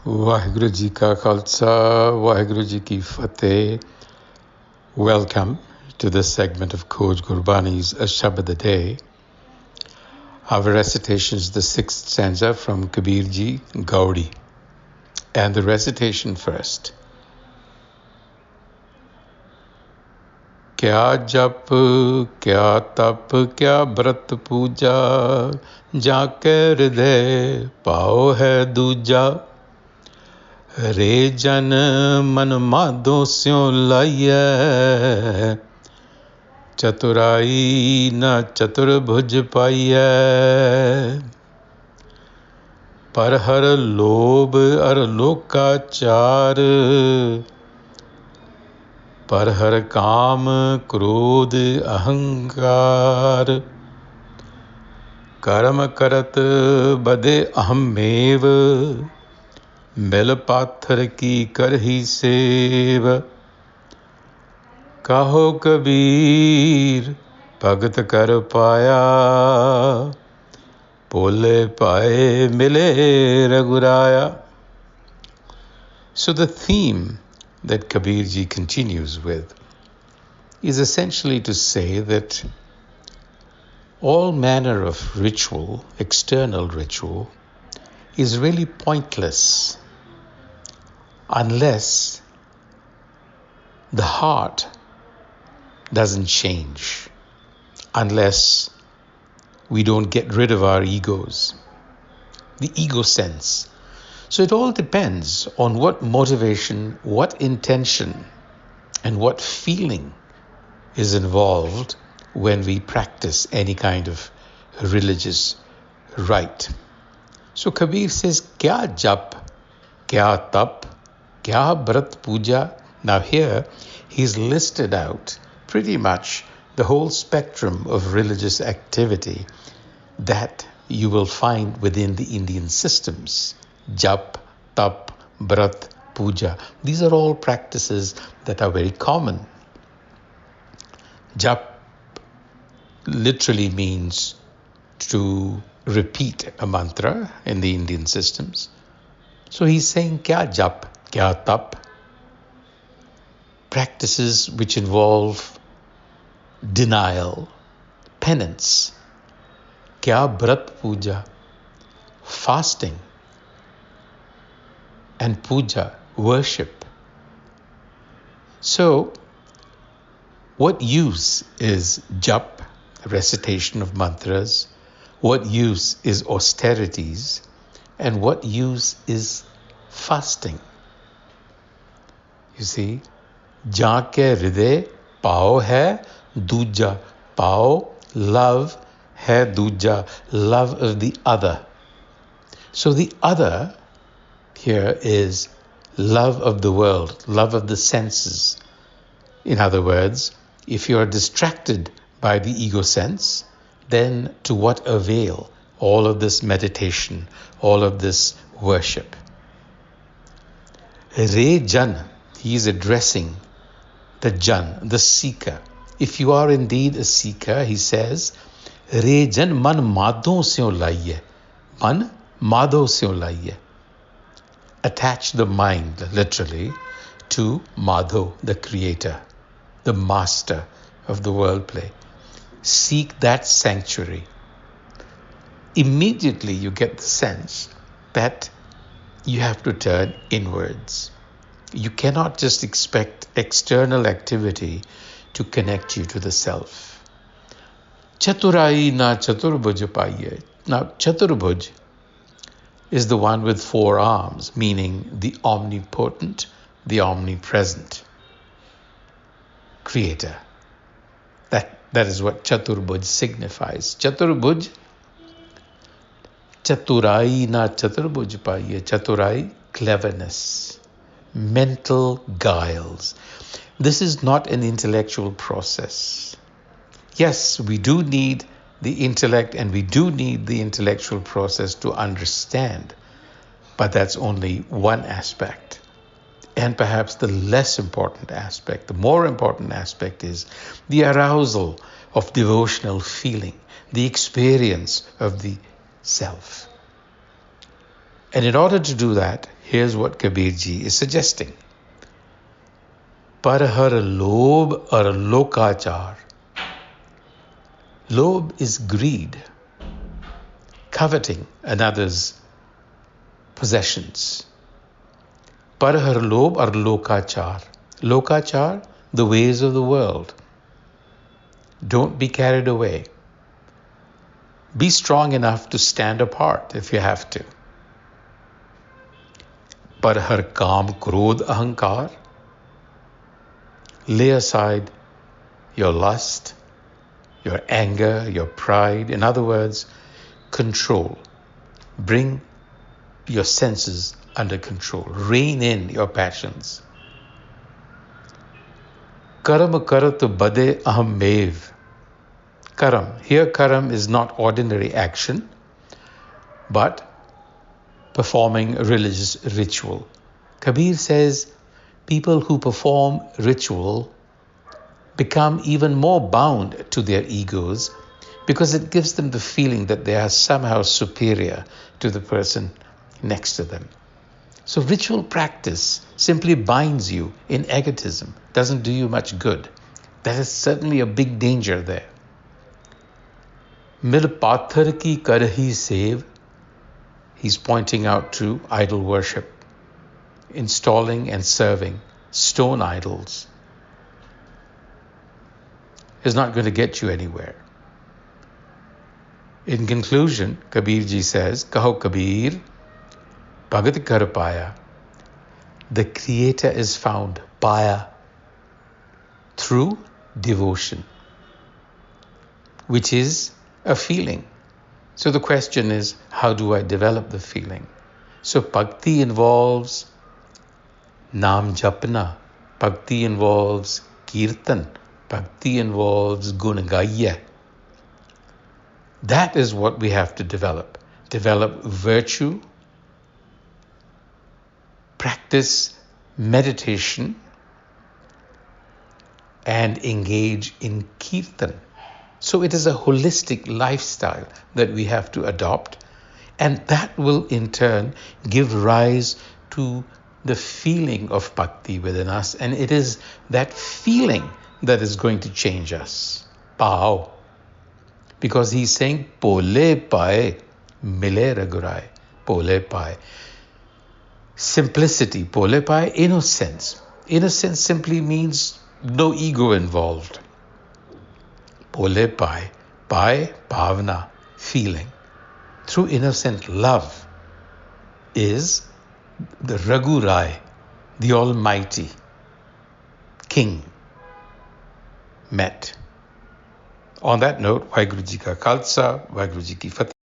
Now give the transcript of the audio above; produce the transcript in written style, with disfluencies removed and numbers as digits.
Waheguru Ji Ka Khalsa, Waheguru Ji Ki Fateh. Welcome to this segment of Khoj Gurbani's a-sabad-a-day. Our recitation is the sixth stanza from Kabir Ji Gaudi. And the recitation first. Kya jap, kya tap, kya brat puja, jaake hriday pao hai दूजा. रे जन मन माधो स्यों लाइयै, चतुराई न चतुर्भुज पाइयै. पर हर लोभ अर लोकाचार, पर हर काम क्रोध अहंकार. कर्म करत बदे अहमेव, मिल पाथर की करही सेव. कहो कबीर भगत कर पाया, बोले पाए मिले रघुराया. So the theme that Kabir Ji continues with is essentially to say that all manner of ritual, external ritual, is really pointless unless the heart doesn't change, unless we don't get rid of our egos, the ego sense. So it all depends on what motivation, what intention, and what feeling is involved when we practice any kind of religious rite. So Kabir says, Kya jap, kya tap, kya brat puja. Now here, he's listed out pretty much the whole spectrum of religious activity that you will find within the Indian systems. Jap, tap, brat, puja. These are all practices that are very common. Jap literally means to repeat a mantra in the Indian systems. So he's saying, Kya jap, kya tap? Practices which involve denial, penance. Kya brat puja? Fasting. And puja, worship. So, what use is jap, recitation of mantras? What use is austerities? And what use is fasting? You see, jaake hriday pao hai दूजा. Pao, love, hai दूजा, love of the other. So the other here is love of the world, love of the senses. In other words, if you are distracted by the ego sense, then to what avail all of this meditation, all of this worship? Re Jan, he is addressing the Jan, the seeker. If you are indeed a seeker, he says, Re Jan man madho syo laiye. Man madho syo laiye. Attach the mind, literally, to Madho, the creator, the master of the world play. Seek that sanctuary. Immediately you get the sense that you have to turn inwards. You cannot just expect external activity to connect you to the self. Chaturai na chaturbhuj paiye. Now, chaturbhuj is the one with four arms, meaning the omnipotent, the omnipresent creator. That is what Chaturbhuj signifies. Chaturbhuj, Chaturai na Chaturbhuj paiye. Chaturai, cleverness, mental guiles. This is not an intellectual process. Yes, we do need the intellect and we do need the intellectual process to understand, but that's only one aspect. And perhaps the less important aspect, the more important aspect is the arousal of devotional feeling, the experience of the self. And in order to do that, here's what Kabir ji is suggesting. Par har lobh or lokachar. Lobh is greed, coveting another's possessions. Par har lobh or lokachar. Lokachar, the ways of the world. Don't be carried away. Be strong enough to stand apart if you have to. Par har kaam krodh ahankar. Lay aside your lust, your anger, your pride. In other words, control. Bring your senses under control. Rein in your passions. Karam karat bade aham mev. Karam. Here karam is not ordinary action, but performing a religious ritual. Kabir says people who perform ritual become even more bound to their egos because it gives them the feeling that they are somehow superior to the person next to them. So ritual practice simply binds you in egotism, doesn't do you much good. That is certainly a big danger there. Mil pathar ki karhi sev. He's pointing out to idol worship, installing and serving stone idols is not going to get you anywhere. In conclusion, Kabir ji says, Kaho Kabir, Bhagat kar paya. The Creator is found, paya, through devotion, which is a feeling. So the question is, how do I develop the feeling? So bhakti involves naam japna. Bhakti involves kirtan. Bhakti involves gunagaya. That is what we have to develop. Develop virtue, practice meditation, and engage in kirtan. So it is a holistic lifestyle that we have to adopt, and that will in turn give rise to the feeling of bhakti within us, and it is that feeling that is going to change us. Pao. Because he's saying, Pole pae, mile ragurai. Pole pae. Simplicity. Pole pae, innocence. Innocence simply means no ego involved. Pole pae. Pae, bhavna, feeling. Through innocent love is the Ragurai, the Almighty King, met. On that note, Vaheguru Ji Ka Khalsa, Vaheguru Ji Ki Fateh.